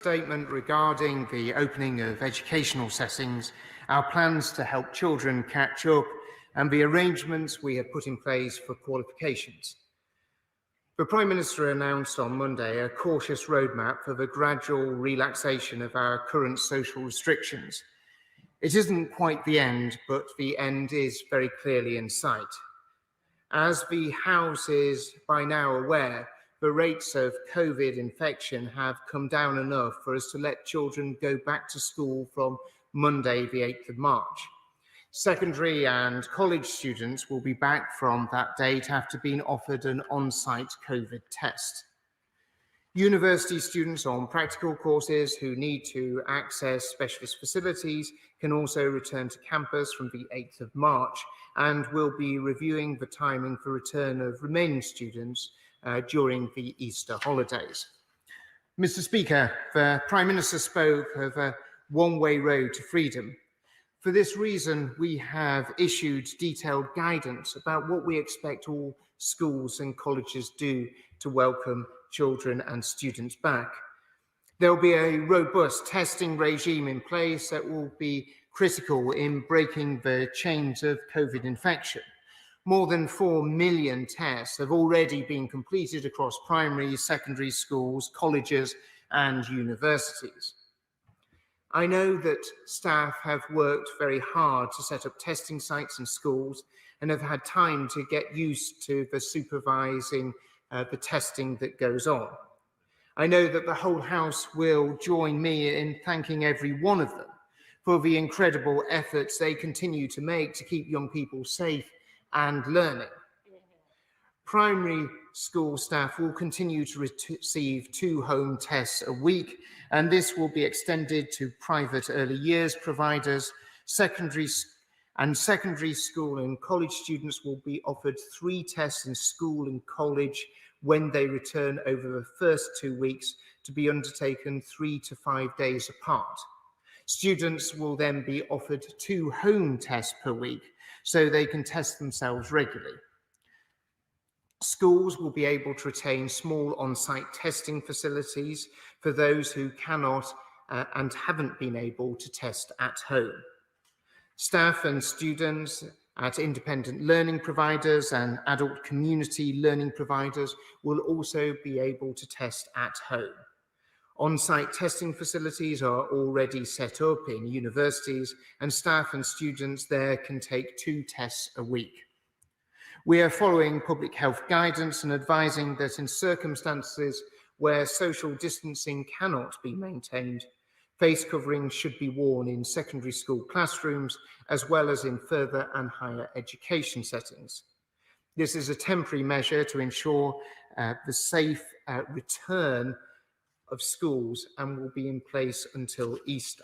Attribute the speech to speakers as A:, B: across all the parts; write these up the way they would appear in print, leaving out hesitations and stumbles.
A: statement regarding the opening of educational settings, our plans to help children catch up, and the arrangements we have put in place for qualifications. The Prime Minister announced on Monday a cautious roadmap for the gradual relaxation of our current social restrictions. It isn't quite the end, but the end is very clearly in sight. As the House is by now aware, the rates of COVID infection have come down enough for us to let children go back to school from Monday, the 8th of March. Secondary and college students will be back from that date after being offered an on-site COVID test. University students on practical courses who need to access specialist facilities can also return to campus from the 8th of March and will be reviewing the timing for return of remaining students during the Easter holidays. Mr. Speaker, the Prime Minister spoke of a one-way road to freedom. For this reason, we have issued detailed guidance about what we expect all schools and colleges do to welcome children and students back. There will be a robust testing regime in place that will be critical in breaking the chains of COVID infection. More than 4 million tests have already been completed across primary, secondary schools, colleges, and universities. I know that staff have worked very hard to set up testing sites in schools and have had time to get used to the supervising the testing that goes on. I know that the whole House will join me in thanking every one of them for the incredible efforts they continue to make to keep young people safe and learning. Primary school staff will continue to receive 2 home tests a week, and this will be extended to private early years providers. Secondary school and college students will be offered 3 tests in school and college when they return over the first 2 weeks, to be undertaken 3 to 5 days apart. Students will then be offered 2 home tests per week, so they can test themselves regularly. Schools will be able to retain small on-site testing facilities for those who cannot and haven't been able to test at home. Staff and students at independent learning providers and adult community learning providers will also be able to test at home. On-site testing facilities are already set up in universities, and staff and students there can take 2 tests a week. We are following public health guidance and advising that in circumstances where social distancing cannot be maintained, face coverings should be worn in secondary school classrooms as well as in further and higher education settings. This is a temporary measure to ensure the safe return of schools and will be in place until Easter.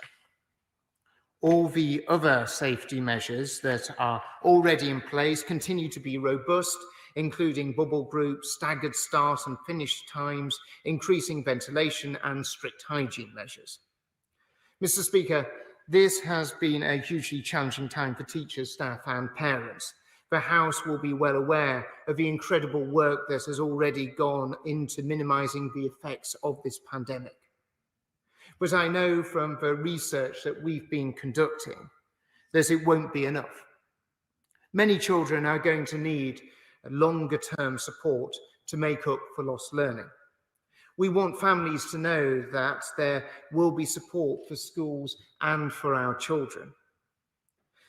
A: All the other safety measures that are already in place continue to be robust, including bubble groups, staggered start and finish times, increasing ventilation and strict hygiene measures. Mr. Speaker, this has been a hugely challenging time for teachers, staff and parents. The House will be well aware of the incredible work that has already gone into minimising the effects of this pandemic. But I know from the research that we've been conducting that it won't be enough. Many children are going to need longer-term support to make up for lost learning. We want families to know that there will be support for schools and for our children.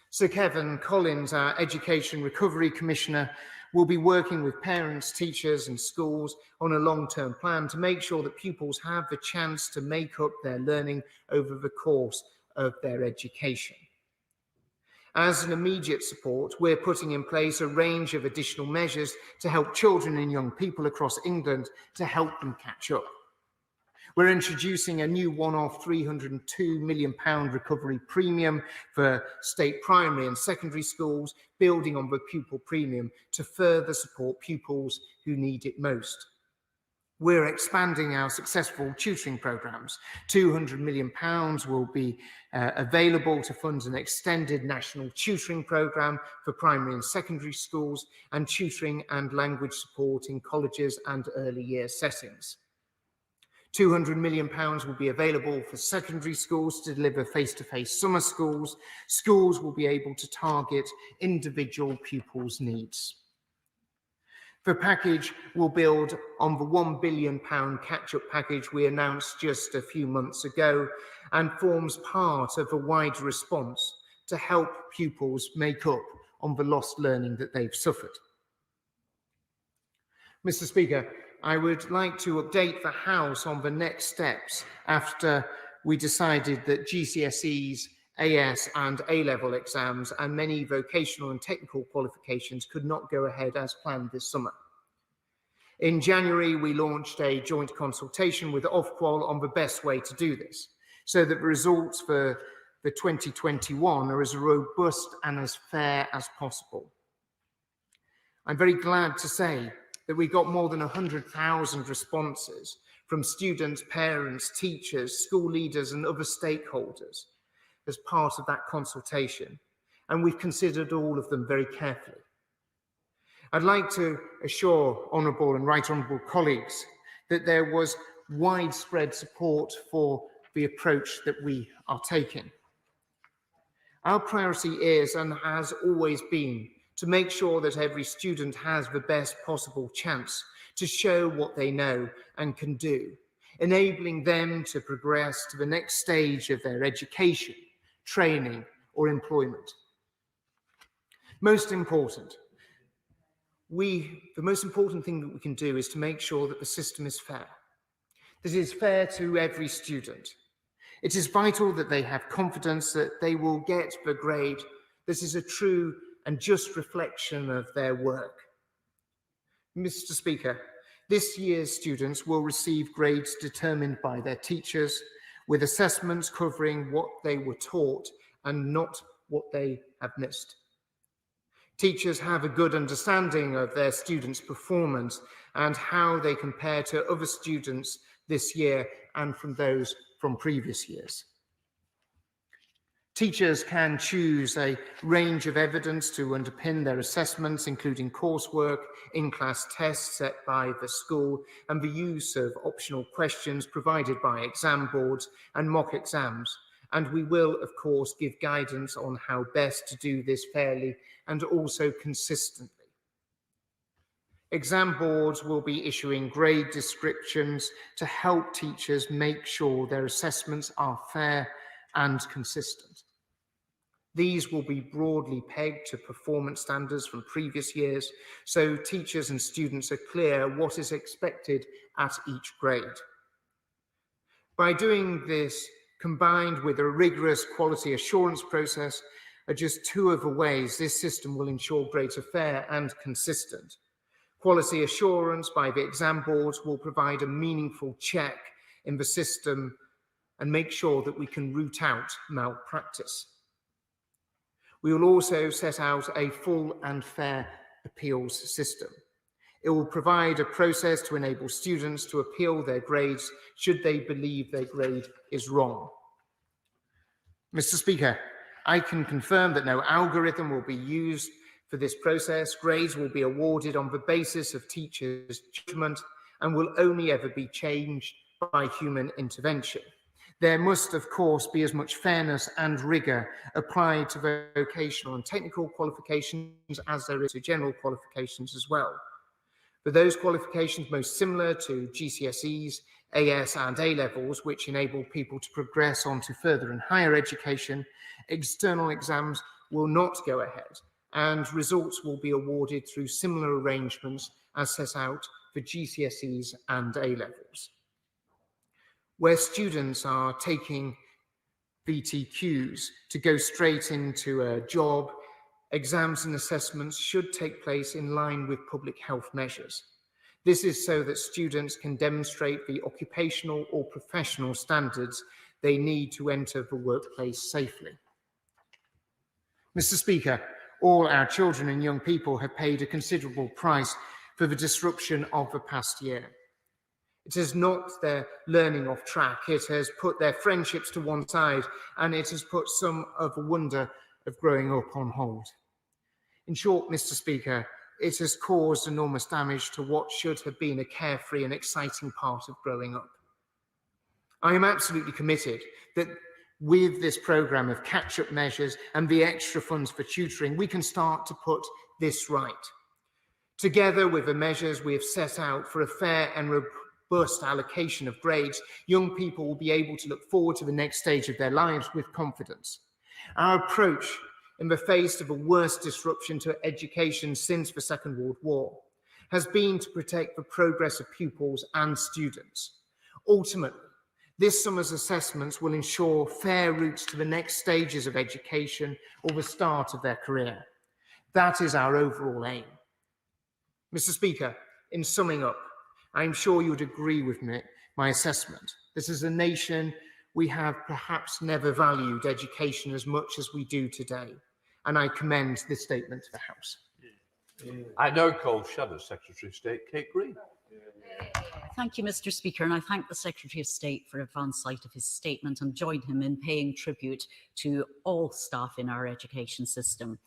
A: Sir Kevin Collins, our Education Recovery Commissioner, will be working with parents, teachers and schools on a long-term plan to make sure that pupils have the chance to make up their learning over the course of their education. As an immediate support, we're putting in place a range of additional measures to help children and young people across England to help them catch up. We're introducing a new one-off £302 million recovery premium for state primary and secondary schools, building on the pupil premium to further support pupils who need it most. We're expanding our successful tutoring programmes. £200 million will be available to fund an extended national tutoring programme for primary and secondary schools and tutoring and language support in colleges and early year settings. £200 million will be available for secondary schools to deliver face-to-face summer schools. Schools will be able to target individual pupils' needs. The package will build on the £1 billion catch-up package we announced just a few months ago and forms part of a wider response to help pupils make up on the lost learning that they've suffered. Mr. Speaker, I would like to update the House on the next steps after we decided that GCSEs, AS and A-level exams and many vocational and technical qualifications could not go ahead as planned this summer. In January, we launched a joint consultation with Ofqual on the best way to do this, so that the results for the 2021 are as robust and as fair as possible. I'm very glad to say that we got more than 100,000 responses from students, parents, teachers, school leaders and other stakeholders as part of that consultation, and we've considered all of them very carefully. I'd like to assure honourable and right honourable colleagues that there was widespread support for the approach that we are taking. Our priority is and has always been to make sure that every student has the best possible chance to show what they know and can do, enabling them to progress to the next stage of their education, training or employment. The most important thing that we can do is to make sure that the system is fair, that it is fair to every student. It is vital that they have confidence that they will get the grade that is a true and just reflection of their work. Mr. Speaker, this year's students will receive grades determined by their teachers, with assessments covering what they were taught and not what they have missed. Teachers have a good understanding of their students' performance and how they compare to other students this year and from those from previous years. Teachers can choose a range of evidence to underpin their assessments, including coursework, in-class tests set by the school, and the use of optional questions provided by exam boards and mock exams. And we will, of course, give guidance on how best to do this fairly and also consistently. Exam boards will be issuing grade descriptions to help teachers make sure their assessments are fair and consistent. These will be broadly pegged to performance standards from previous years, so teachers and students are clear what is expected at each grade. By doing this, combined with a rigorous quality assurance process, are just two of the ways this system will ensure grades are fair and consistent. Quality assurance by the exam boards will provide a meaningful check in the system and make sure that we can root out malpractice. We will also set out a full and fair appeals system. It will provide a process to enable students to appeal their grades should they believe their grade is wrong. Mr. Speaker, I can confirm that no algorithm will be used for this process. Grades will be awarded on the basis of teachers' judgment and will only ever be changed by human intervention. There must, of course, be as much fairness and rigour applied to vocational and technical qualifications as there is to general qualifications as well. For those qualifications most similar to GCSEs, AS and A-levels, which enable people to progress on to further and higher education, external exams will not go ahead, and results will be awarded through similar arrangements as set out for GCSEs and A-levels. Where students are taking VTQs to go straight into a job, exams and assessments should take place in line with public health measures. This is so that students can demonstrate the occupational or professional standards they need to enter the workplace safely. Mr. Speaker, all our children and young people have paid a considerable price for the disruption of the past year. It has knocked their learning off track, it has put their friendships to one side, and it has put some of the wonder of growing up on hold. In short, Mr. Speaker, it has caused enormous damage to what should have been a carefree and exciting part of growing up. I am absolutely committed that with this programme of catch-up measures and the extra funds for tutoring, we can start to put this right. Together with the measures we have set out for a fair and robust allocation of grades, young people will be able to look forward to the next stage of their lives with confidence. Our approach in the face of the worst disruption to education since the Second World War has been to protect the progress of pupils and students. Ultimately, this summer's assessments will ensure fair routes to the next stages of education or the start of their career. That is our overall aim. Mr. Speaker, in summing up, I am sure you would agree with my assessment that as a nation, we have perhaps never valued education as much as we do today, and I commend this statement to the House.
B: I now call Shadow Secretary of State Kate Green.
C: Thank you, Mr. Speaker, and I thank the Secretary of State for advance sight of his statement and join him in paying tribute to all staff in our education system.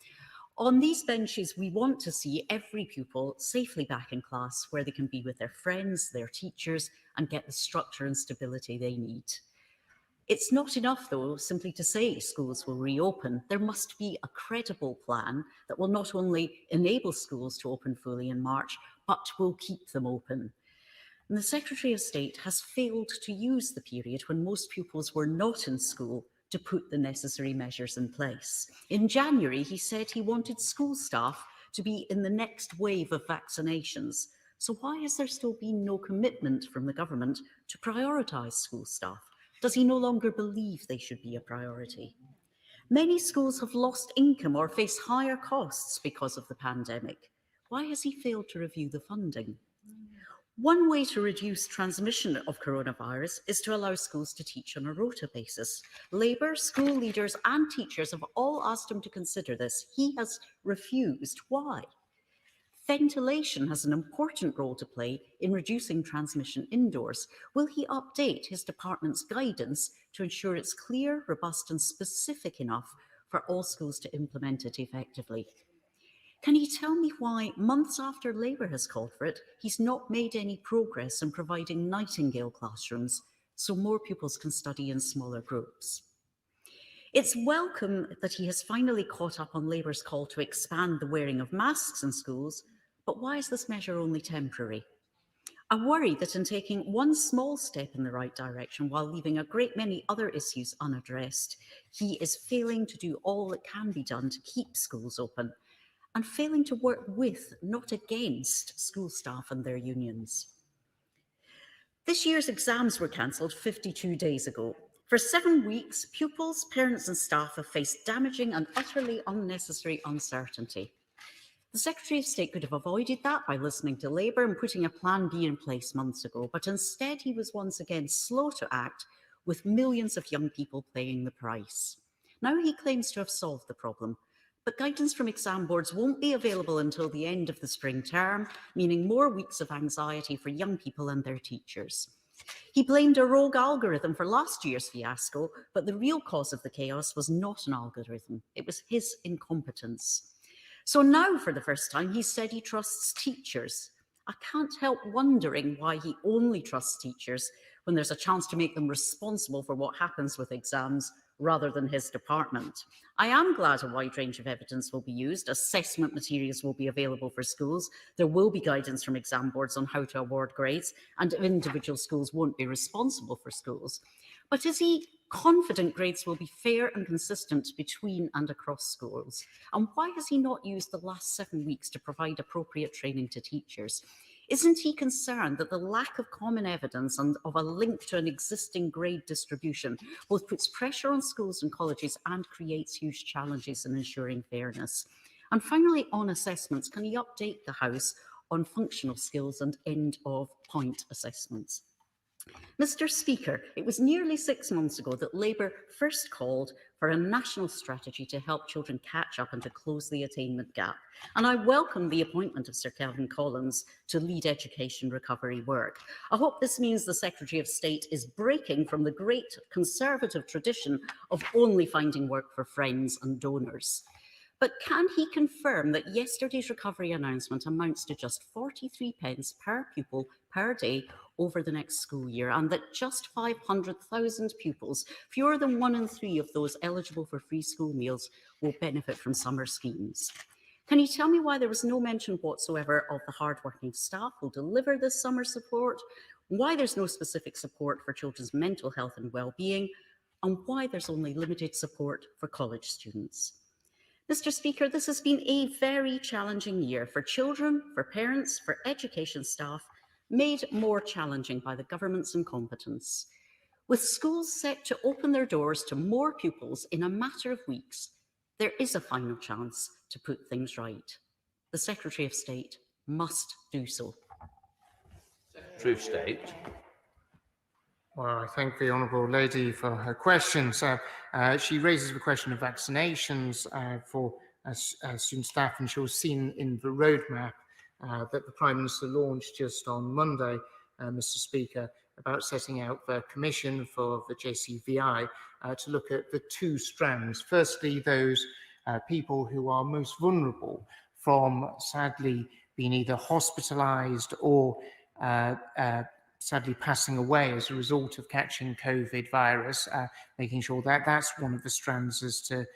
C: On these benches, we want to see every pupil safely back in class where they can be with their friends, their teachers, and get the structure and stability they need. It's not enough, though, simply to say schools will reopen. There must be a credible plan that will not only enable schools to open fully in March, but will keep them open. And the Secretary of State has failed to use the period when most pupils were not in school to put the necessary measures in place. In January, he said he wanted school staff to be in the next wave of vaccinations. So why has there still been no commitment from the government to prioritise school staff? Does he no longer believe they should be a priority? Many schools have lost income or face higher costs because of the pandemic. Why has he failed to review the funding? One way to reduce transmission of coronavirus is to allow schools to teach on a rota basis. Labour, school leaders and teachers have all asked him to consider this. He has refused. Why? Ventilation has an important role to play in reducing transmission indoors. Will he update his department's guidance to ensure it's clear, robust and specific enough for all schools to implement it effectively? Can you tell me why, months after Labour has called for it, he's not made any progress in providing Nightingale classrooms so more pupils can study in smaller groups? It's welcome that he has finally caught up on Labour's call to expand the wearing of masks in schools, but why is this measure only temporary? I worry that in taking one small step in the right direction while leaving a great many other issues unaddressed, he is failing to do all that can be done to keep schools open, and failing to work with, not against, school staff and their unions. This year's exams were cancelled 52 days ago. For 7 weeks, pupils, parents and staff have faced damaging and utterly unnecessary uncertainty. The Secretary of State could have avoided that by listening to Labour and putting a Plan B in place months ago, but instead he was once again slow to act, with millions of young people paying the price. Now he claims to have solved the problem, but guidance from exam boards won't be available until the end of the spring term, meaning more weeks of anxiety for young people and their teachers. He blamed a rogue algorithm for last year's fiasco, but the real cause of the chaos was not an algorithm. It was his incompetence. So now, for the first time, he said he trusts teachers. I can't help wondering why he only trusts teachers when there's a chance to make them responsible for what happens with exams rather than his department. I am glad a wide range of evidence will be used. Assessment materials will be available for schools. There will be guidance from exam boards on how to award grades, and individual schools won't be responsible for schools. But is he confident grades will be fair and consistent between and across schools? And why has he not used the last 7 weeks to provide appropriate training to teachers? Isn't he concerned that the lack of common evidence and of a link to an existing grade distribution both puts pressure on schools and colleges and creates huge challenges in ensuring fairness? And finally, on assessments, can he update the House on functional skills and end-of-point assessments? Mr. Speaker, it was nearly 6 months ago that Labour first called for a national strategy to help children catch up and to close the attainment gap. And I welcome the appointment of Sir Gavin Williamson to lead education recovery work. I hope this means the Secretary of State is breaking from the great Conservative tradition of only finding work for friends and donors. But can he confirm that yesterday's recovery announcement amounts to just 43 pence per pupil per day over the next school year, and that just 500,000 pupils, fewer than 1 in 3 of those eligible for free school meals, will benefit from summer schemes. Can you tell me why there was no mention whatsoever of the hardworking staff who deliver this summer support, why there's no specific support for children's mental health and well-being, and why there's only limited support for college students? Mr. Speaker, this has been a very challenging year for children, for parents, for education staff, made more challenging by the government's incompetence. With schools set to open their doors to more pupils in a matter of weeks, there is a final chance to put things right. The Secretary of State must do so.
B: Secretary of State.
A: Well, I thank the Honourable Lady for her question. So she raises the question of vaccinations for student staff, and she was seen in the roadmap that the Prime Minister launched just on Monday, Mr. Speaker, about setting out the commission for the JCVI to look at the two strands. Firstly, those people who are most vulnerable from sadly being either hospitalised or sadly passing away as a result of catching COVID virus, making sure that that's one of the strands as to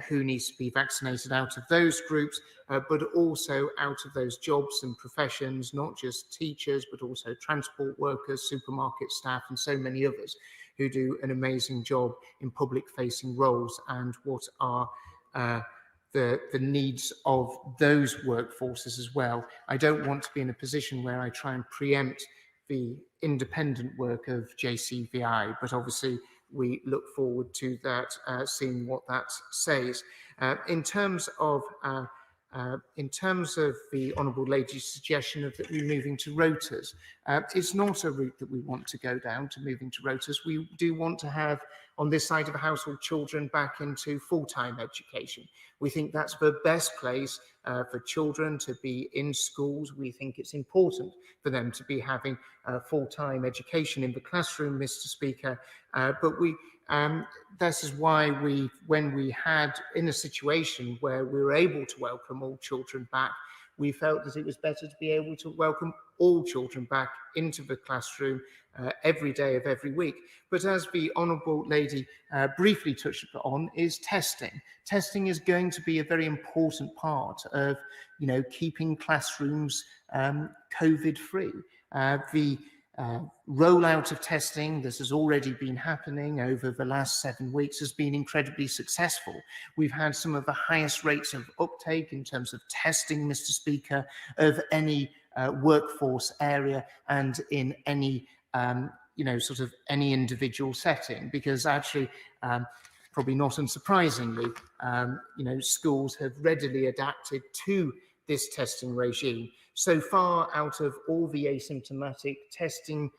A: who needs to be vaccinated out of those groups, but also out of those jobs and professions, not just teachers, but also transport workers, supermarket staff, and so many others who do an amazing job in public-facing roles, and what are the needs of those workforces as well. I don't want to be in a position where I try and preempt the independent work of JCVI, but obviously we look forward to that, seeing what that says. In terms of the Honourable Lady's suggestion of that we're moving to rotas, it's not a route that we want to go down, to moving to rotas. We do want to have, on this side of the household, children back into full-time education. We think that's the best place for children to be in schools. We think it's important for them to be having full-time education in the classroom, Mr. Speaker. But this is why when we had in a situation where we were able to welcome all children back, we felt that it was better to be able to welcome all children back into the classroom every day of every week. But as the Honourable Lady briefly touched on, is testing. Testing is going to be a very important part of, keeping classrooms COVID-free. The rollout of testing that has already been happening over the last 7 weeks has been incredibly successful. We've had some of the highest rates of uptake in terms of testing, Mr. Speaker, of any workforce area and in any, any individual setting, because actually, probably not unsurprisingly, schools have readily adapted to this testing regime. So far, out of all the asymptomatic testing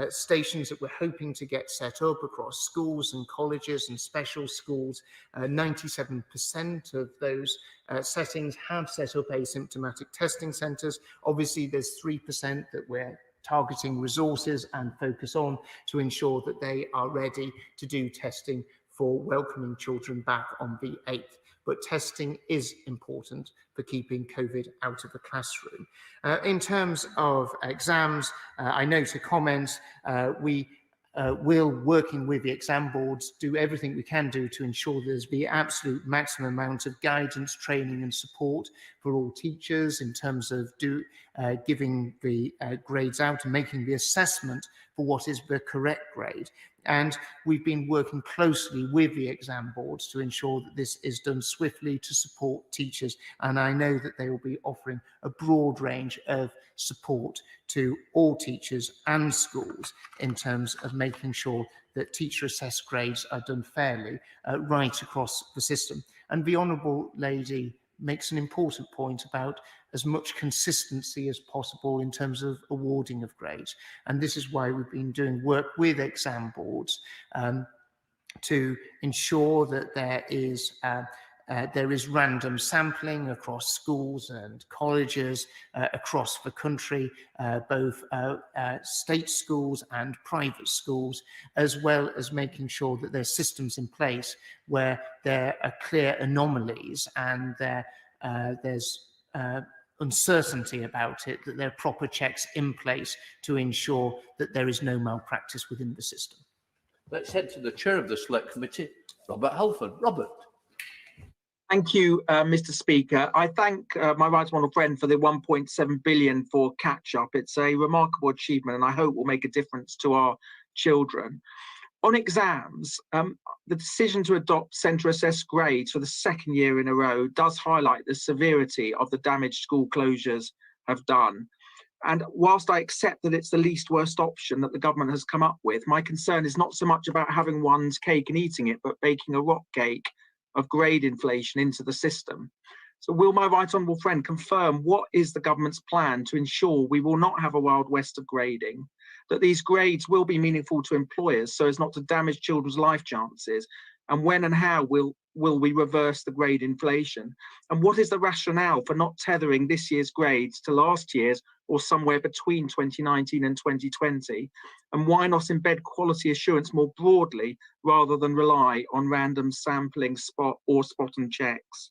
A: stations that we're hoping to get set up across schools and colleges and special schools, 97% of those settings have set up asymptomatic testing centres. Obviously, there's 3% that we're targeting resources and focus on to ensure that they are ready to do testing for welcoming children back on the 8th. But testing is important for keeping COVID out of the classroom. In terms of exams, I note a comment. We will, working with the exam boards, do everything we can do to ensure there's the absolute maximum amount of guidance, training and support for all teachers in terms of giving the grades out and making the assessment for what is the correct grade. And we've been working closely with the exam boards to ensure that this is done swiftly to support teachers. And I know that they will be offering a broad range of support to all teachers and schools in terms of making sure that teacher assessed grades are done fairly right across the system. And the Honourable Lady makes an important point about as much consistency as possible in terms of awarding of grades. And this is why we've been doing work with exam boards to ensure that there is random sampling across schools and colleges across the country, both state schools and private schools, as well as making sure that there's systems in place where there are clear anomalies and there's uncertainty about it, that there are proper checks in place to ensure that there is no malpractice within the system.
B: Let's head to the chair of the Select Committee, Robert Halford. Robert.
D: Thank you, Mr. Speaker. I thank my right honourable friend for the 1.7 billion for catch-up. It's a remarkable achievement, and I hope will make a difference to our children. On exams, the decision to adopt centre-assessed grades for the second year in a row does highlight the severity of the damage school closures have done. And whilst I accept that it's the least worst option that the government has come up with, my concern is not so much about having one's cake and eating it, but baking a rock cake of grade inflation into the system. So will my right honourable friend confirm what is the government's plan to ensure we will not have a wild west of grading, that these grades will be meaningful to employers so as not to damage children's life chances, and when and how will we reverse the grade inflation? And what is the rationale for not tethering this year's grades to last year's or somewhere between 2019 and 2020? And why not embed quality assurance more broadly rather than rely on random sampling spot and checks?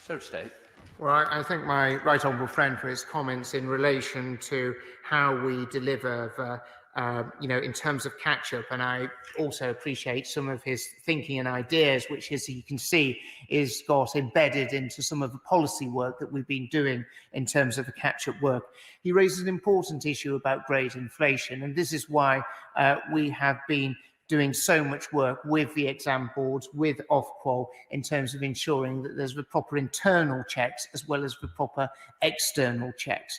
B: Sir State.
A: Well, I thank my right honourable friend for his comments in relation to how we deliver in terms of catch-up, and I also appreciate some of his thinking and ideas, which, as you can see, is got embedded into some of the policy work that we've been doing in terms of the catch-up work. He raises an important issue about grade inflation, and this is why we have been doing so much work with the exam boards, with Ofqual, in terms of ensuring that there's the proper internal checks as well as the proper external checks.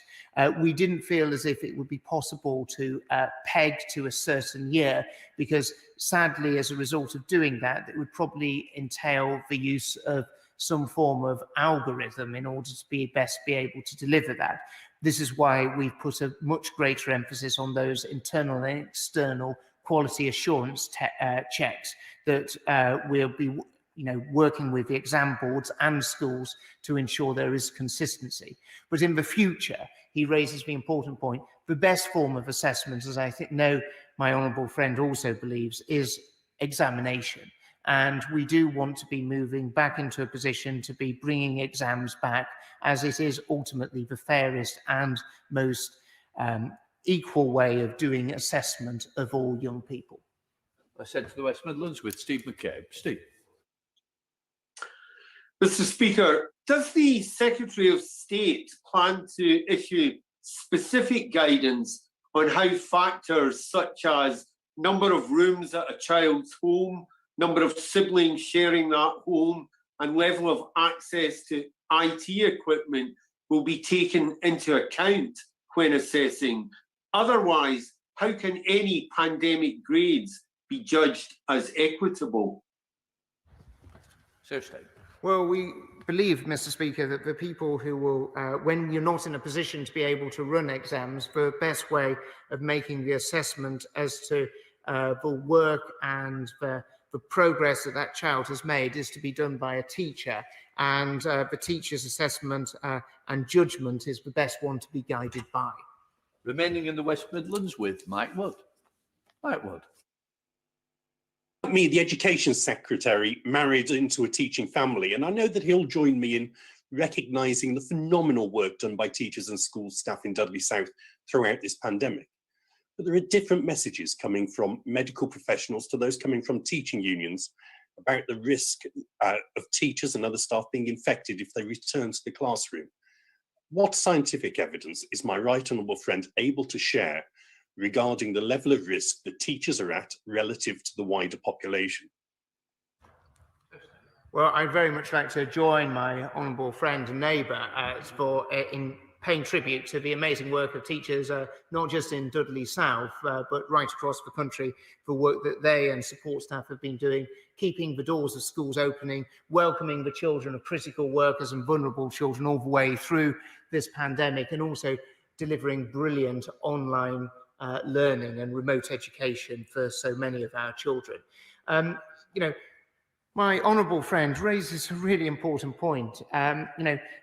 A: We didn't feel as if it would be possible to peg to a certain year, because sadly, as a result of doing that, it would probably entail the use of some form of algorithm in order to be able to deliver that. This is why we've put a much greater emphasis on those internal and external quality assurance checks that we'll be working with the exam boards and schools to ensure there is consistency. But in the future, he raises the important point, the best form of assessment, as I know my honourable friend also believes, is examination. And we do want to be moving back into a position to be bringing exams back, as it is ultimately the fairest and most equal way of doing assessment of all young people.
B: I said to the West Midlands with Steve McCabe. Steve.
E: Mr. Speaker, does the Secretary of State plan to issue specific guidance on how factors such as number of rooms at a child's home, number of siblings sharing that home, and level of access to IT equipment will be taken into account when assessing? Otherwise, how can any pandemic grades be judged as equitable?
B: Sir State.
A: Well, we believe, Mr. Speaker, that the people who will, when you're not in a position to be able to run exams, the best way of making the assessment as to the work and the progress that that child has made is to be done by a teacher, and the teacher's assessment and judgment is the best one to be guided by.
B: Remaining in the West Midlands with Mike Wood. Mike Wood.
F: Me, the Education Secretary, married into a teaching family, and I know that he'll join me in recognising the phenomenal work done by teachers and school staff in Dudley South throughout this pandemic. But there are different messages coming from medical professionals to those coming from teaching unions about the risk of teachers and other staff being infected if they return to the classroom. What scientific evidence is my right honourable friend able to share regarding the level of risk that teachers are at relative to the wider population?
A: Well, I'd very much like to join my honourable friend and neighbour in paying tribute to the amazing work of teachers, not just in Dudley South, but right across the country, for work that they and support staff have been doing, keeping the doors of schools opening, welcoming the children of critical workers and vulnerable children all the way through this pandemic, and also delivering brilliant online learning and remote education for so many of our children. My honourable friend raises a really important point.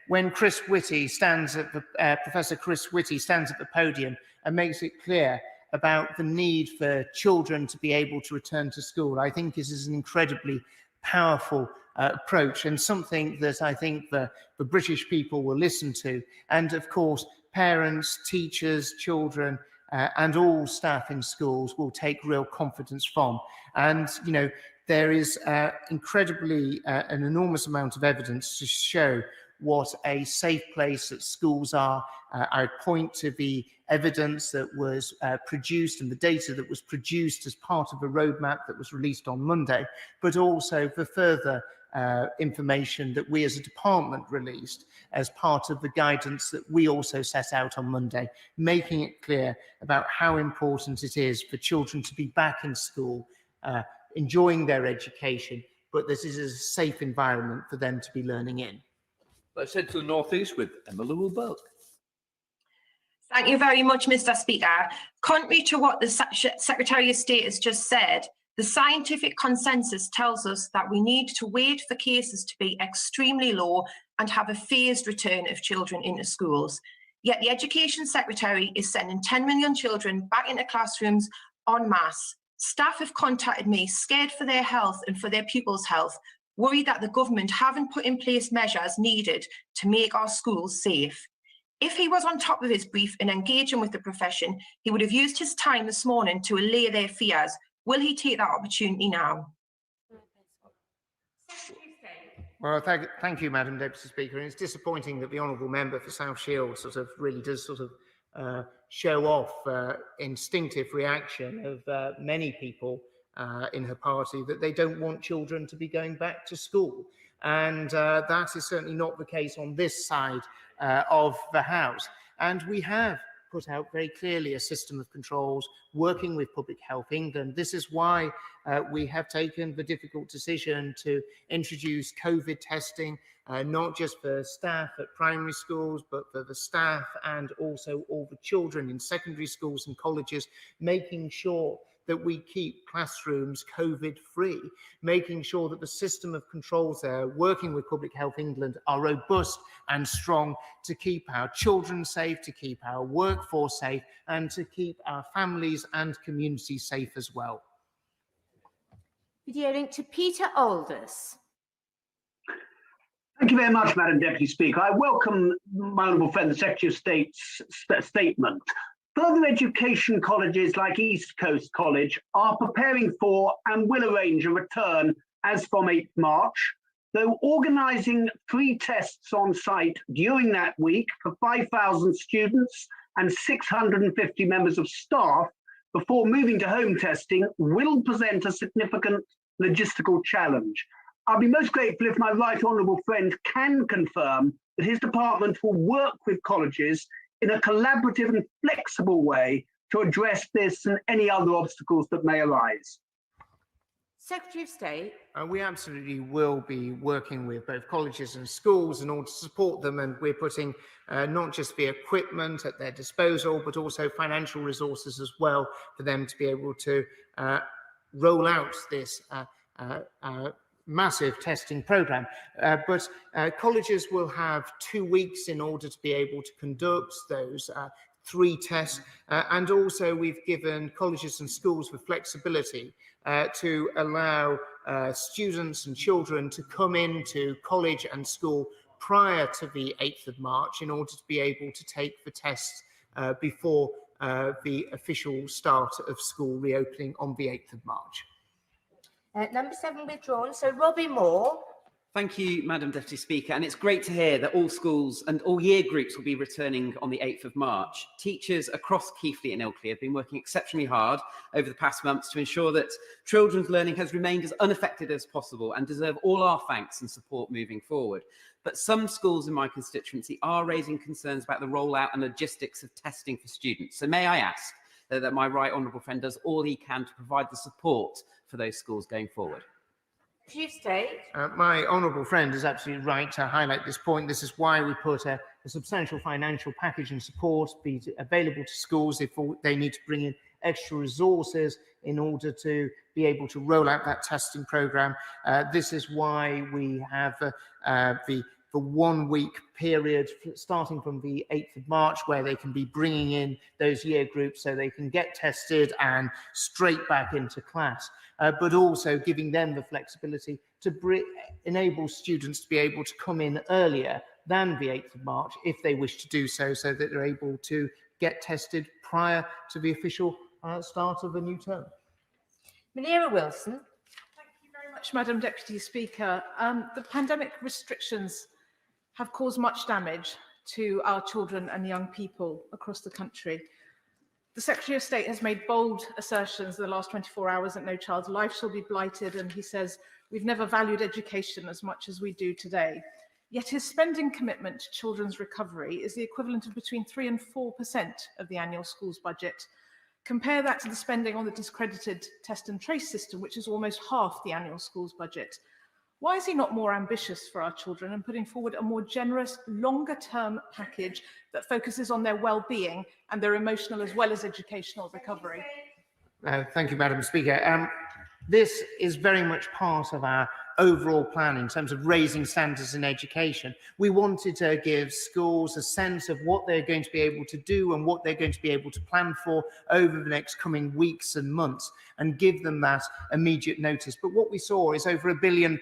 A: When Chris Whitty Professor Chris Whitty stands at the podium and makes it clear about the need for children to be able to return to school, I think this is an incredibly powerful approach, and something that I think the British people will listen to. And of course, parents, teachers, children, and all staff in schools will take real confidence from. And, you know, there is incredibly an enormous amount of evidence to show what a safe place that schools are. I point to the evidence that was produced and the data that was produced as part of a roadmap that was released on Monday, but also the further information that we as a department released as part of the guidance that we also set out on Monday, making it clear about how important it is for children to be back in school, enjoying their education, but this is a safe environment for them to be learning in.
B: Let's head to the North East with Emma Llewellyn-Burke.
G: Thank you very much, Mr. Speaker. Contrary to what the Secretary of State has just said, the scientific consensus tells us that we need to wait for cases to be extremely low and have a phased return of children into schools. Yet the Education Secretary is sending 10 million children back into classrooms en masse. Staff have contacted me scared for their health and for their pupils' health, worried that the government haven't put in place measures needed to make our schools safe. If he was on top of his brief and engaging with the profession, he would have used his time this morning to allay their fears. Will he take that opportunity now?
A: Well, thank you, Madam Deputy Speaker. And it's disappointing that the Honourable Member for South Shields sort of really does sort of show off instinctive reaction of many people in her party that they don't want children to be going back to school. And that is certainly not the case on this side of the House. And we have put out very clearly a system of controls working with Public Health England. This is why we have taken the difficult decision to introduce COVID testing, not just for staff at primary schools, but for the staff and also all the children in secondary schools and colleges, making sure that we keep classrooms COVID-free, making sure that the system of controls there, working with Public Health England, are robust and strong to keep our children safe, to keep our workforce safe, and to keep our families and communities safe as well.
H: Videoing to Peter Aldous.
I: Thank you very much, Madam Deputy Speaker. I welcome my honourable friend, the Secretary of State's statement. Further education colleges like East Coast College are preparing for and will arrange a return as from 8th March, though organising free tests on site during that week for 5,000 students and 650 members of staff before moving to home testing will present a significant logistical challenge. I'll be most grateful if my right honourable friend can confirm that his department will work with colleges in a collaborative and flexible way to address this and any other obstacles that may arise.
H: Secretary of State.
A: We absolutely will be working with both colleges and schools in order to support them, and we're putting not just the equipment at their disposal, but also financial resources as well for them to be able to roll out this massive testing program. But colleges will have 2 weeks in order to be able to conduct those 3 tests. And also we've given colleges and schools with flexibility to allow students and children to come into college and school prior to the 8th of March in order to be able to take the tests before the official start of school reopening on the 8th of March.
H: Number 7 withdrawn. So Robbie Moore.
J: Thank you, Madam Deputy Speaker. And it's great to hear that all schools and all year groups will be returning on the 8th of March. Teachers across Keighley and Ilkley have been working exceptionally hard over the past months to ensure that children's learning has remained as unaffected as possible and deserve all our thanks and support moving forward. But some schools in my constituency are raising concerns about the rollout and logistics of testing for students. So may I ask that my right honourable friend does all he can to provide the support for those schools going forward?
H: Secretary of State.
A: My honourable friend is absolutely right to highlight this point. This is why we put a substantial financial package and support be available to schools if they need to bring in extra resources in order to be able to roll out that testing programme. This is why we have the for 1 week period, starting from the 8th of March, where they can be bringing in those year groups so they can get tested and straight back into class, but also giving them the flexibility to enable students to be able to come in earlier than the 8th of March if they wish to do so, so that they're able to get tested prior to the official start of a new term.
H: Munira Wilson.
K: Thank you very much, Madam Deputy Speaker. The pandemic restrictions have caused much damage to our children and young people across the country. The Secretary of State has made bold assertions in the last 24 hours that no child's life shall be blighted, and he says, we've never valued education as much as we do today. Yet his spending commitment to children's recovery is the equivalent of between 3% and 4% of the annual schools budget. Compare that to the spending on the discredited test and trace system, which is almost half the annual schools budget. Why is he not more ambitious for our children and putting forward a more generous, longer-term package that focuses on their well-being and their emotional as well as educational recovery?
A: Thank you, Madam Speaker. This is very much part of our overall plan in terms of raising standards in education. We wanted to give schools a sense of what they're going to be able to do and what they're going to be able to plan for over the next coming weeks and months, and give them that immediate notice. But what we saw is over £1 billion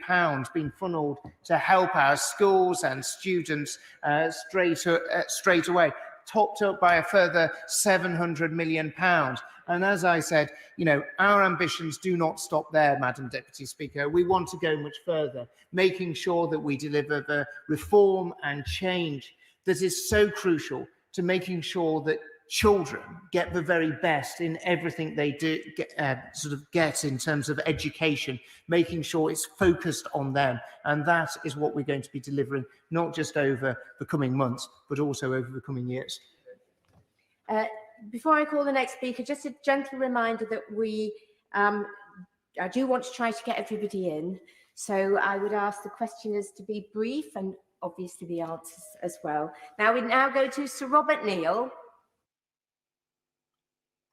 A: being funneled to help our schools and students straight away, topped up by a further £700 million. And as I said, our ambitions do not stop there, Madam Deputy Speaker. We want to go much further, making sure that we deliver the reform and change that is so crucial to making sure that children get the very best in everything they do get in terms of education, making sure it's focused on them. And that is what we're going to be delivering, not just over the coming months, but also over the coming years.
H: Before I call the next speaker, just a gentle reminder that I do want to try to get everybody in. So I would ask the questioners to be brief and obviously the answers as well. We now go to Sir Robert Neal.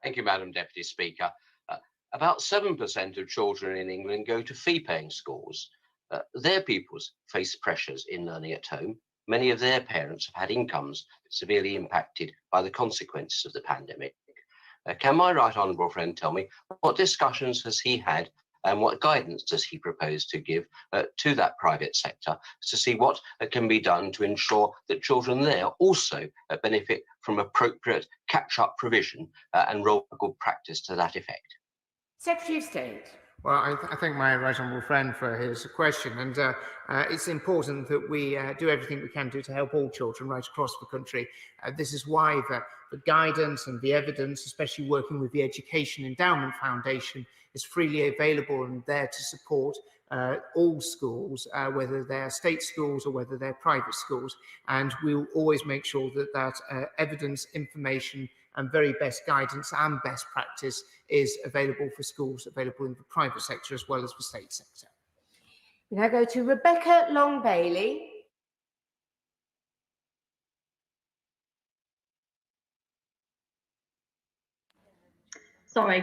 L: Thank you, Madam Deputy Speaker. About 7% of children in England go to fee-paying schools. Their pupils face pressures in learning at home. Many of their parents have had incomes severely impacted by the consequences of the pandemic. Can my right honourable friend tell me what discussions has he had and what guidance does he propose to give to that private sector to see what can be done to ensure that children there also benefit from appropriate catch-up provision and roll good practice to that effect?
H: Secretary of State.
A: Well, I thank my right honourable friend for his question, and it's important that we do everything we can do to help all children right across the country. This is why the guidance and the evidence, especially working with the Education Endowment Foundation, is freely available and there to support all schools, whether they're state schools or whether they're private schools. And we'll always make sure that evidence, information, and very best guidance and best practice is available for schools, available in the private sector as well as the state sector.
H: We now go to Rebecca Long-Bailey.
M: Sorry,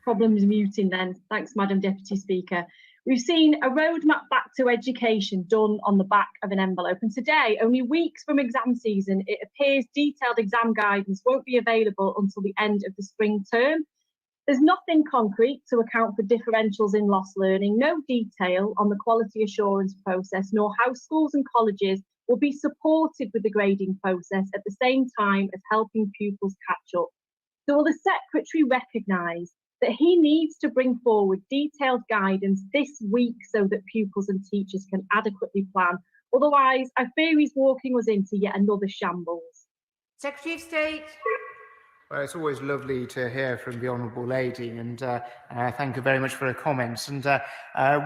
M: problems muting then. Thanks, Madam Deputy Speaker. We've seen a roadmap back to education done on the back of an envelope. And today, only weeks from exam season, it appears detailed exam guidance won't be available until the end of the spring term. There's nothing concrete to account for differentials in lost learning, no detail on the quality assurance process, nor how schools and colleges will be supported with the grading process at the same time as helping pupils catch up. So will the Secretary recognise that he needs to bring forward detailed guidance this week so that pupils and teachers can adequately plan? Otherwise, I fear he's walking us into yet another shambles.
H: Secretary of State.
A: Well, it's always lovely to hear from the Honourable Lady, and thank her very much for her comments. And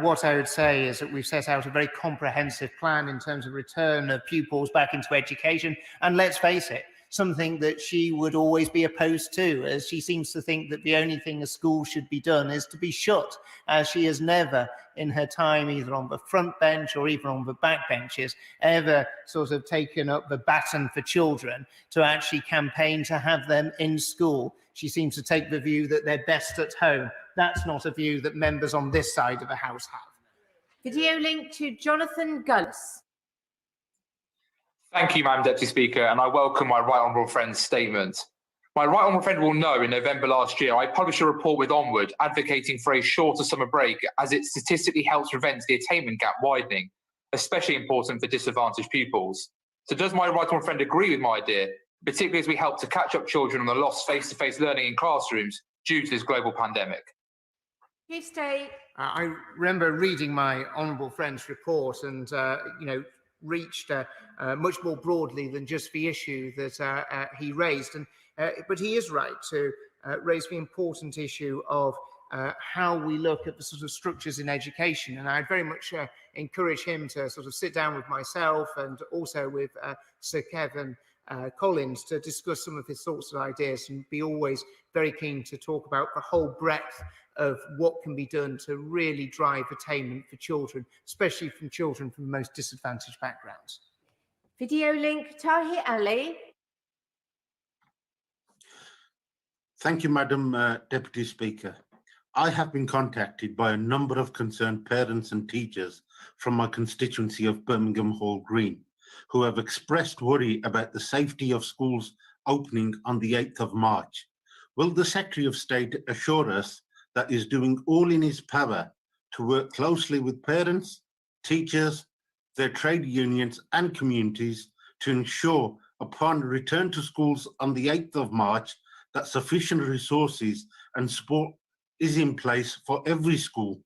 A: what I would say is that we've set out a very comprehensive plan in terms of return of pupils back into education. And let's face it, something that she would always be opposed to, as she seems to think that the only thing a school should be done is to be shut, as she has never in her time, either on the front bench or even on the back benches, ever sort of taken up the baton for children to actually campaign to have them in school. She seems to take the view that they're best at home. That's not a view that members on this side of the House have.
H: Video link to Jonathan Gullis.
N: Thank you, Madam Deputy Speaker, and I welcome my right honourable friend's statement. My right honourable friend will know in November last year, I published a report with Onward advocating for a shorter summer break as it statistically helps prevent the attainment gap widening, especially important for disadvantaged pupils. So does my right honourable friend agree with my idea, particularly as we help to catch up children on the lost face-to-face learning in classrooms due to this global pandemic?
H: Chief State.
A: I remember reading my honourable friend's report and, reached much more broadly than just the issue that he raised. But he is right to raise the important issue of how we look at the sort of structures in education. And I'd very much encourage him to sort of sit down with myself and also with Sir Kevin Collins to discuss some of his thoughts and ideas, and be always very keen to talk about the whole breadth of what can be done to really drive attainment for children, especially from children from the most disadvantaged backgrounds.
H: Video link, Tahir Ali.
O: Thank you, Madam Deputy Speaker. I have been contacted by a number of concerned parents and teachers from my constituency of Birmingham Hall Green, who have expressed worry about the safety of schools opening on the 8th of March. Will the Secretary of State assure us that he is doing all in his power to work closely with parents, teachers, their trade unions and communities to ensure upon return to schools on the 8th of March that sufficient resources and support is in place for every school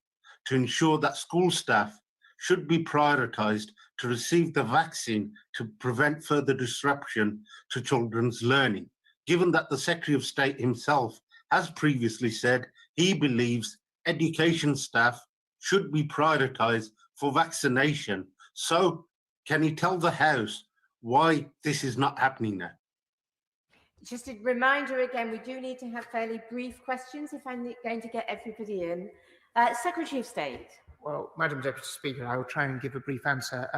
O: to ensure that school staff should be prioritised to receive the vaccine to prevent further disruption to children's learning, given that the Secretary of State himself has previously said he believes education staff should be prioritised for vaccination. So can he tell the House why this is not happening now?
H: Just a reminder again, we do need to have fairly brief questions if I'm going to get everybody in. Secretary of State.
A: Well, Madam Deputy Speaker, I will try and give a brief answer.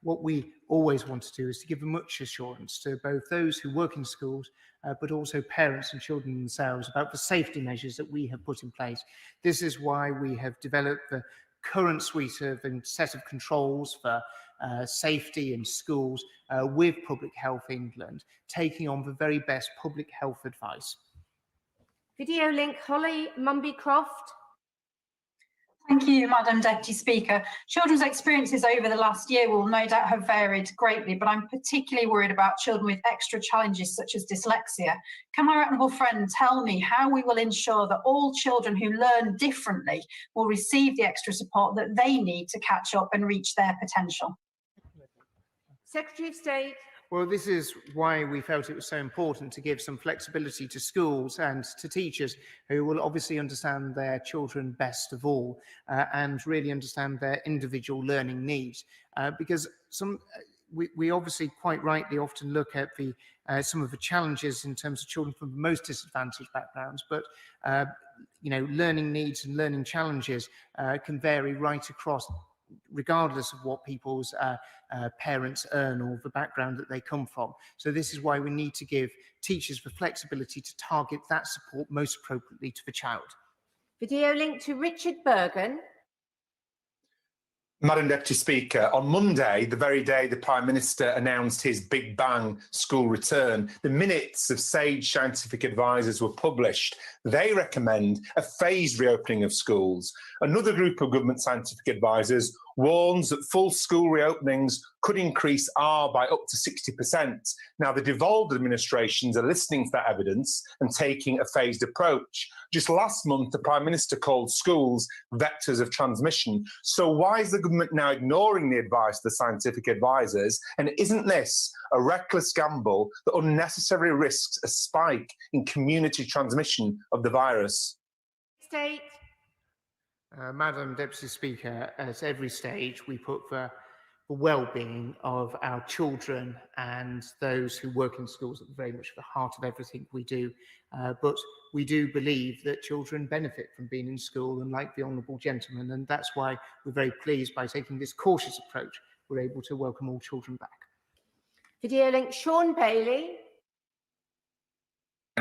A: What we always want to do is to give much assurance to both those who work in schools, but also parents and children themselves about the safety measures that we have put in place. This is why we have developed the current suite of and set of controls for safety in schools with Public Health England, taking on the very best public health advice.
H: Video link, Holly Mumby-Croft.
P: Thank you, Madam Deputy Speaker. Children's experiences over the last year will no doubt have varied greatly, but I'm particularly worried about children with extra challenges such as dyslexia. Can my honourable friend tell me how we will ensure that all children who learn differently will receive the extra support that they need to catch up and reach their potential?
H: Secretary of State.
A: Well, this is why we felt it was so important to give some flexibility to schools and to teachers who will obviously understand their children best of all and really understand their individual learning needs. Because we obviously quite rightly often look at the some of the challenges in terms of children from the most disadvantaged backgrounds, but learning needs and learning challenges can vary right across, regardless of what people's parents earn or the background that they come from. So this is why we need to give teachers the flexibility to target that support most appropriately to the child.
H: Video link to Richard Bergen.
N: Madam Deputy Speaker, on Monday, the very day the Prime Minister announced his Big Bang school return, the minutes of Sage scientific advisors were published. They recommend a phased reopening of schools. Another group of government scientific advisors warns that full school reopenings could increase R by up to 60%. Now, the devolved administrations are listening to that evidence and taking a phased approach. Just last month, the Prime Minister called schools vectors of transmission. So why is the government now ignoring the advice of the scientific advisors? And isn't this a reckless gamble that unnecessarily risks a spike in community transmission of the virus?
H: State.
A: Madam Deputy Speaker, at every stage we put the well-being of our children and those who work in schools at very much the heart of everything we do. But we do believe that children benefit from being in school, and like the Honourable Gentleman, and that's why we're very pleased by taking this cautious approach, we're able to welcome all children back.
H: Video link, Sean Bailey.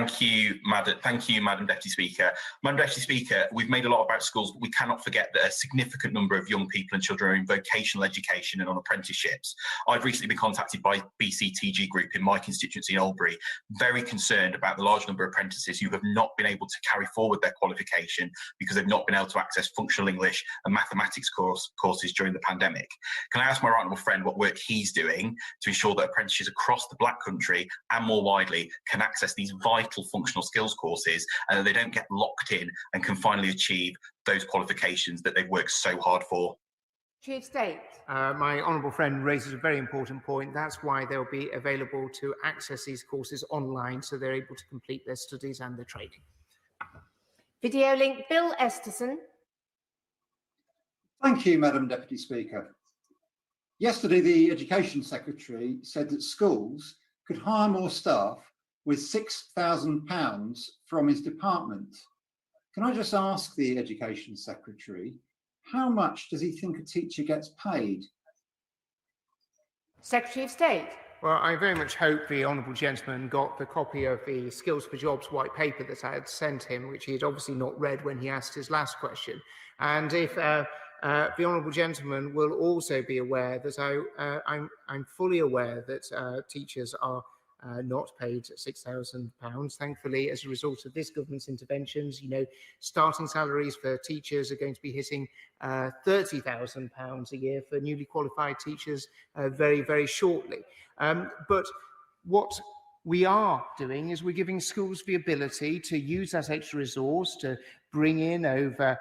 Q: Thank you, Madam Deputy Speaker. Madam Deputy Speaker, we've made a lot about schools, but we cannot forget that a significant number of young people and children are in vocational education and on apprenticeships. I've recently been contacted by BCTG Group in my constituency in Albury, very concerned about the large number of apprentices who have not been able to carry forward their qualification because they've not been able to access functional English and mathematics courses during the pandemic. Can I ask my right honourable friend what work he's doing to ensure that apprentices across the Black Country and more widely can access these vital functional skills courses and that they don't get locked in and can finally achieve those qualifications that they've worked so hard for?
H: Chief State.
A: My honourable friend raises a very important point. That's why they'll be available to access these courses online, so they're able to complete their studies and their training.
H: Video link, Bill Esterson.
R: Thank you, Madam Deputy Speaker. Yesterday, the Education Secretary said that schools could hire more staff with £6,000 from his department. Can I just ask the Education Secretary, how much does he think a teacher gets paid?
H: Secretary of State.
A: Well, I very much hope the honourable gentleman got the copy of the Skills for Jobs white paper that I had sent him, which he had obviously not read when he asked his last question. And if the honourable gentleman will also be aware that I'm fully aware that teachers are not paid £6,000. Thankfully, as a result of this government's interventions, you know, starting salaries for teachers are going to be hitting £30,000 a year for newly qualified teachers very, very shortly. But what we are doing is we're giving schools the ability to use that extra resource to bring in over,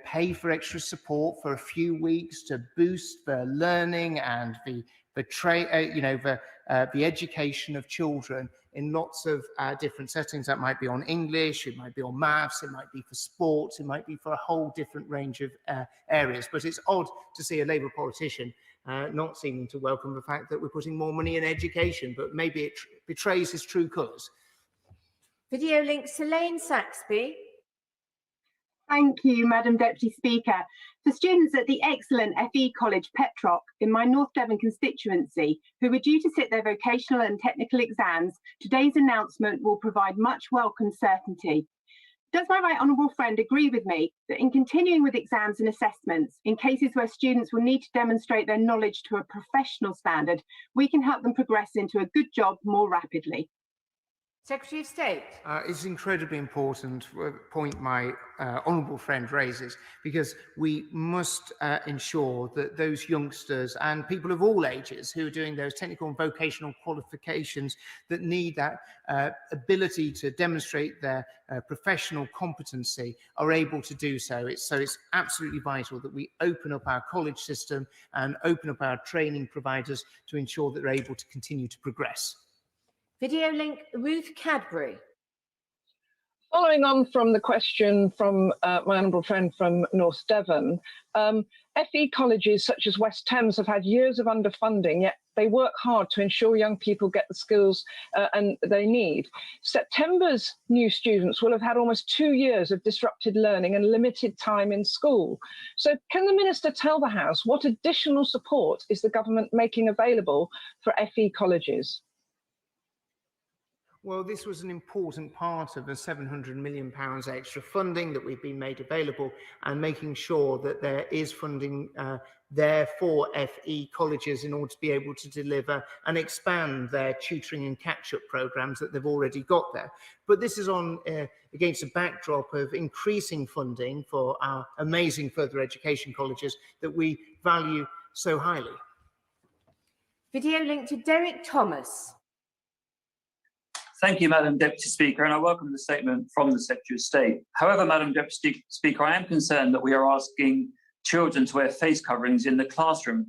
A: pay for extra support for a few weeks to boost the learning and the education of children in lots of different settings. That might be on English, it might be on maths, it might be for sports, it might be for a whole different range of areas. But it's odd to see a Labour politician not seeming to welcome the fact that we're putting more money in education, but maybe it betrays his true colours.
H: Video link, Selene Saxby.
S: Thank you, Madam Deputy Speaker. For students at the excellent FE College Petrock in my North Devon constituency who were due to sit their vocational and technical exams, today's announcement will provide much welcome certainty. Does my right honourable friend agree with me that in continuing with exams and assessments, in cases where students will need to demonstrate their knowledge to a professional standard, we can help them progress into a good job more rapidly?
H: Secretary of State.
A: It's incredibly important point my honourable friend raises, because we must ensure that those youngsters and people of all ages who are doing those technical and vocational qualifications that need that ability to demonstrate their professional competency are able to do so. It's absolutely vital that we open up our college system and open up our training providers to ensure that they're able to continue to progress.
H: Video link, Ruth Cadbury.
T: Following on from the question from my honourable friend from North Devon, FE colleges such as West Thames have had years of underfunding, yet they work hard to ensure young people get the skills and they need. September's new students will have had almost 2 years of disrupted learning and limited time in school. So can the Minister tell the House what additional support is the government making available for FE colleges?
A: Well, this was an important part of the £700 million extra funding that we've been made available, and making sure that there is funding there for FE colleges in order to be able to deliver and expand their tutoring and catch-up programmes that they've already got there. But this is on against a backdrop of increasing funding for our amazing further education colleges that we value so highly.
H: Video link to Derek Thomas.
U: Thank you, Madam Deputy Speaker, and I welcome the statement from the Secretary of State. However, Madam Deputy Speaker, I am concerned that we are asking children to wear face coverings in the classroom.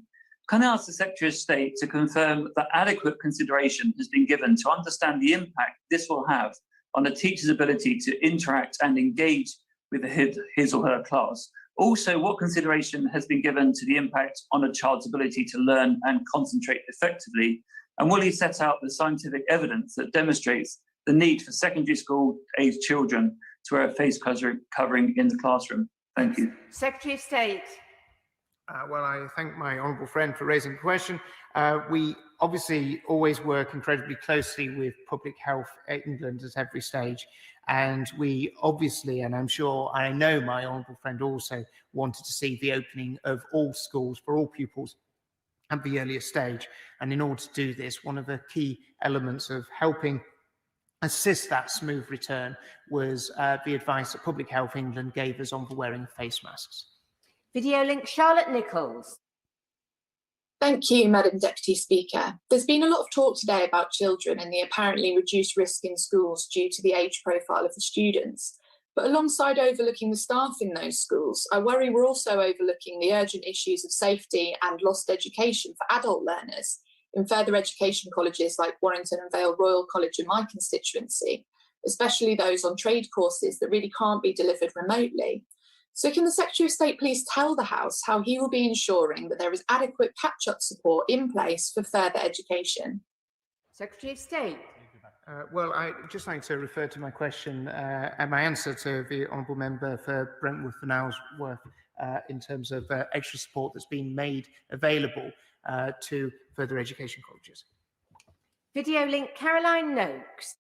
U: Can I ask the Secretary of State to confirm that adequate consideration has been given to understand the impact this will have on a teacher's ability to interact and engage with his or her class? Also, what consideration has been given to the impact on a child's ability to learn and concentrate effectively? And will he set out the scientific evidence that demonstrates the need for secondary school age children to wear a face covering in the classroom? Thank you.
H: Secretary of State.
A: Well, I thank my honourable friend for raising the question. We obviously always work incredibly closely with Public Health England at every stage. And we obviously, and I'm sure, I know my honourable friend also wanted to see the opening of all schools for all pupils at the earliest stage. And in order to do this, one of the key elements of helping assist that smooth return was the advice that Public Health England gave us on the wearing of face masks.
H: Video link, Charlotte Nichols.
C: Thank you, Madam Deputy Speaker. There's been a lot of talk today about children and the apparently reduced risk in schools due to the age profile of the students. But alongside overlooking the staff in those schools, I worry we're also overlooking the urgent issues of safety and lost education for adult learners in further education colleges like Warrington and Vale Royal College in my constituency, especially those on trade courses that really can't be delivered remotely. So can the Secretary of State please tell the House how he will be ensuring that there is adequate catch-up support in place for further education?
H: Secretary of State.
A: Well, I'd just like to refer to my question and my answer to the honourable member for Brentwood and Ellsworth in terms of extra support that's been made available to further education colleges.
H: Video link, Caroline Noakes.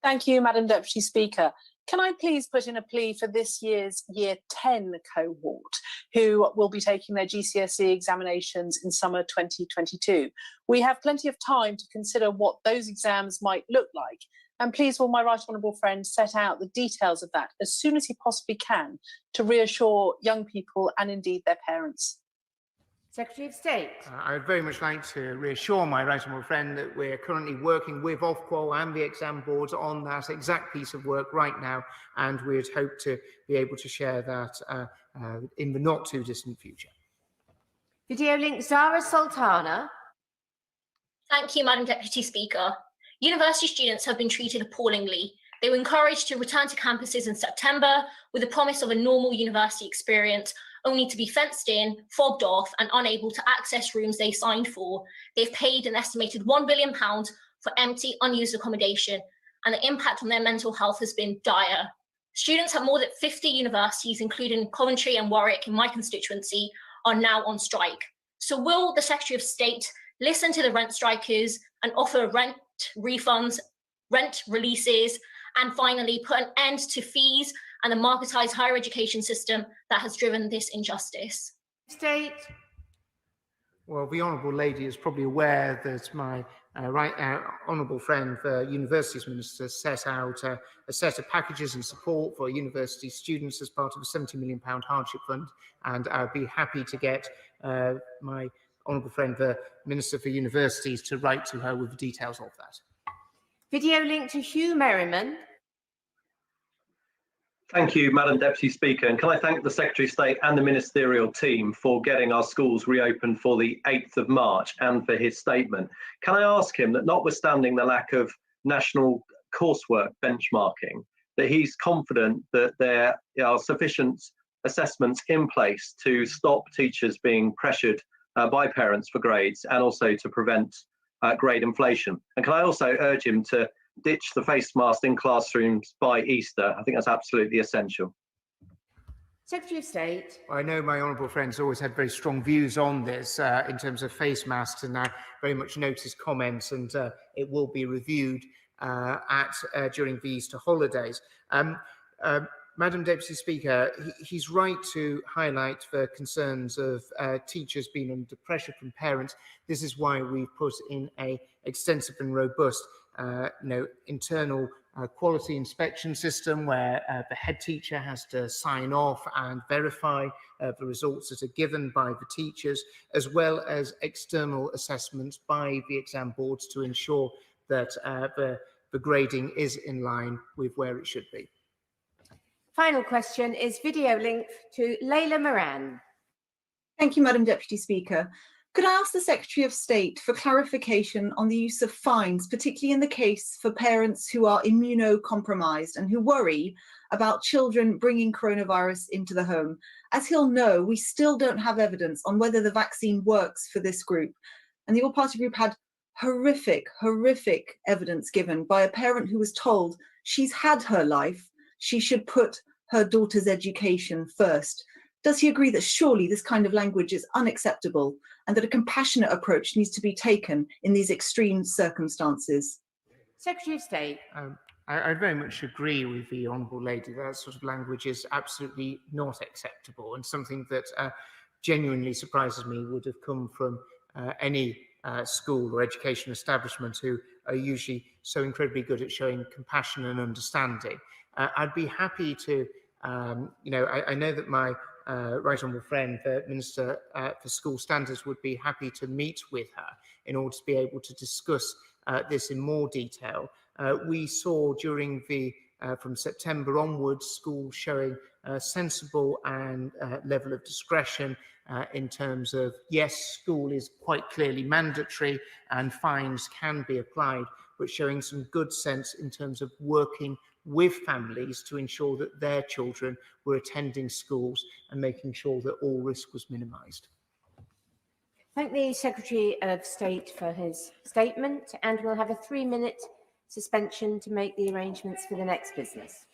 V: Thank you, Madam Deputy Speaker. Can I please put in a plea for this year's Year 10 cohort who will be taking their GCSE examinations in summer 2022? We have plenty of time to consider what those exams might look like. And please will my right honourable friend set out the details of that as soon as he possibly can to reassure young people and indeed their parents.
H: Secretary of State.
A: I would very much like to reassure my right honourable friend that we're currently working with Ofqual and the exam boards on that exact piece of work right now, and we'd hope to be able to share that in the not too distant future.
H: Video link, Zara Sultana.
W: Thank you, Madam Deputy Speaker. University students have been treated appallingly. They were encouraged to return to campuses in September with the promise of a normal university experience, only to be fenced in, fobbed off, and unable to access rooms they signed for. They've paid an estimated £1 billion for empty, unused accommodation, and the impact on their mental health has been dire. Students at more than 50 universities, including Coventry and Warwick in my constituency, are now on strike. So will the Secretary of State listen to the rent strikers and offer rent refunds, rent releases, and finally put an end to fees and the marketised higher education system that has driven this injustice?
H: State.
A: Well, the honourable lady is probably aware that my honourable friend, the Universities Minister, set out a set of packages and support for university students as part of a £70 million hardship fund, and I'd be happy to get my honourable friend, the Minister for Universities, to write to her with the details of that.
H: Video link to Hugh Merriman.
X: Thank you, Madam Deputy Speaker. And can I thank the Secretary of State and the ministerial team for getting our schools reopened for the 8th of March and for his statement. Can I ask him that, notwithstanding the lack of national coursework benchmarking, that he's confident that there are sufficient assessments in place to stop teachers being pressured by parents for grades and also to prevent grade inflation? And can I also urge him to ditch the face mask in classrooms by Easter? I think that's absolutely essential.
H: Secretary of State.
A: I know my honourable friends always had very strong views on this in terms of face masks, and I very much note his comments, and it will be reviewed during the Easter holidays. Madam Deputy Speaker, he's right to highlight the concerns of teachers being under pressure from parents. This is why we've put in an extensive and robust internal quality inspection system where the head teacher has to sign off and verify the results that are given by the teachers, as well as external assessments by the exam boards to ensure that the grading is in line with where it should be.
H: Final question is video link to Layla Moran.
Y: Thank you, Madam Deputy Speaker. Could I ask the Secretary of State for clarification on the use of fines, particularly in the case for parents who are immunocompromised and who worry about children bringing coronavirus into the home? As he'll know, we still don't have evidence on whether the vaccine works for this group. And the all-party group had horrific evidence given by a parent who was told she's had her life, she should put her daughter's education first. Does he agree that surely this kind of language is unacceptable and that a compassionate approach needs to be taken in these extreme circumstances?
H: Secretary of State.
A: I very much agree with the Honourable Lady. That sort of language is absolutely not acceptable, and something that genuinely surprises me would have come from any school or education establishment who are usually so incredibly good at showing compassion and understanding. I'd be happy to, I know that my right honourable friend, the Minister for School Standards, would be happy to meet with her in order to be able to discuss this in more detail. We saw during the from September onwards, schools showing sensible and level of discretion in terms of, yes, school is quite clearly mandatory and fines can be applied, but showing some good sense in terms of working with families to ensure that their children were attending schools and making sure that all risk was minimised.
H: Thank the Secretary of State for his statement, and we'll have a 3-minute suspension to make the arrangements for the next business.